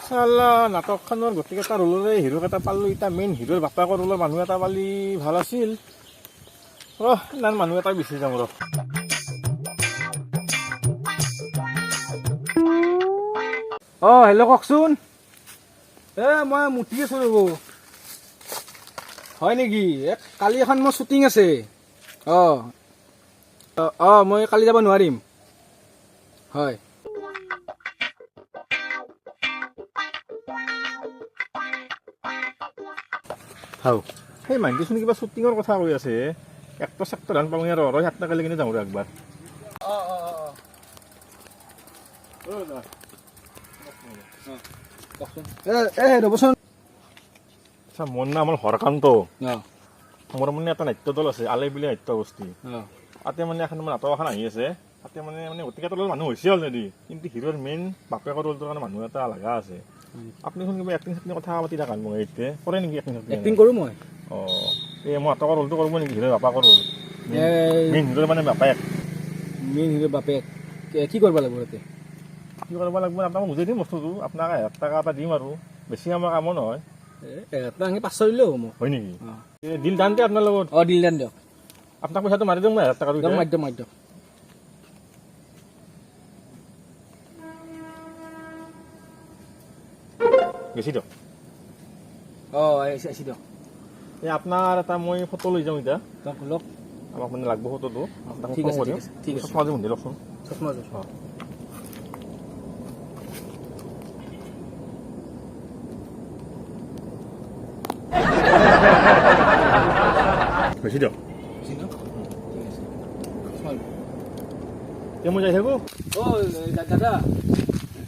চালা নাটকখনৰ গোটেইকেইটা ৰোলৰে হিৰো কেইটা পালোঁ। এতিয়া মেইন হিৰোৰ বাপাকৰ ৰোলৰ মানুহ এটা পালি ভাল আছিল। নাই মানুহ এটা বিচাৰি যাম ৰ। হেল্ল' কওকচোন। মই মুঠি আছো ৰ'ব। হয় নেকি? কালি এখন মোৰ শ্বুটিং আছে। মই কালি যাব নোৱাৰিম। হয়। সেই মানুহটোচোন কিবা শ্বুটিঙৰ কথা কৈ আছে। এক্টৰ চেক্টৰ ধান পাওঁ আৰু সাতটা কালি কিনে যাওঁ একবাৰ। ৰ'বচোন। আচ্ছা, মোৰ নাম হ'ল হৰকান্ত। মোৰ মানে এটা নাট্য দল আছে, আলাই বুলি নাট্য গোষ্ঠী। তাতে মানে এখন নাটক এখন আহি আছে। তাতে মানে গোটেইকেইটা দলৰ মানুহ হৈছে অলৰেডি, কিন্তু হিৰোৰ মেইন বাপেকৰ ৰোলটোৰ কাৰণে মানুহ এটা লগা আছে। আপুনি শুন কিবা এক্টিং চেক্টিং কথা পাতি থাকা মোক এতিয়া কৰে নেকি? এক্টিং কৰোঁ মই। মই নাটকৰ ৰোলটো কৰিব নেকি? হিৰোৰ বাপাকৰ ৰোল মেইন হিৰোৰ মানে বাপেক। মেইন হিৰোৰ বাপেক কি কৰিব লাগিব তাতে? কি কৰিব লাগিব আপোনাক বুজাই দিম বস্তুটো। আপোনাক 1000 টকা এটা দিম আৰু বেছি আমাৰ কামো নহয়। 500 দিলেও হ'ব মোক। হয় নেকি? দিল দান দে আপোনাৰ লগত। দিল দান দিয়ক। আপোনাক পইচাটো মাৰি দিম মই 1000 টকা মাৰি বেছি দিয়ক। আহিছে দিয়ক। আপোনাৰ এটা মই ফটো লৈ যাওঁ এতিয়া। লওক। আমাক মানে লাগব ফটোটো। ঠিক আছে ঠিক আছে। চশমা পিন্ধি লওকচোন। চশমা বেছি দিয়ক। মই যাই থাকোঁ। দাদা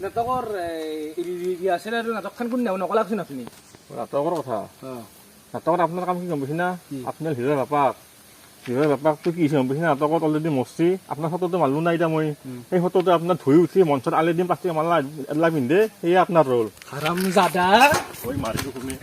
নাটকৰ ৰিহাৰ্চেল আৰু নাটকখন কোন নকলাকচোন আপুনি? নাটকৰ কথা। নাটকত আপোনাৰ কাম কি গম পাইছে না? আপোনাৰ হিৰোৰ বাপাকটো কি হৈছে গম পাইছে না? নাটকত অলৰেডি মস্তি আপোনাৰ ফটোটো মাৰিলোঁ না এতিয়া মই। সেই ফটোটো আপোনাৰ ধুই উঠি মঞ্চত আলি দিম, প্লাষ্টিক মালা এলা পিন্ধে, সেয়ে আপোনাৰ ৰোল। হাৰামজাদা। মাৰিলোঁ শুনি।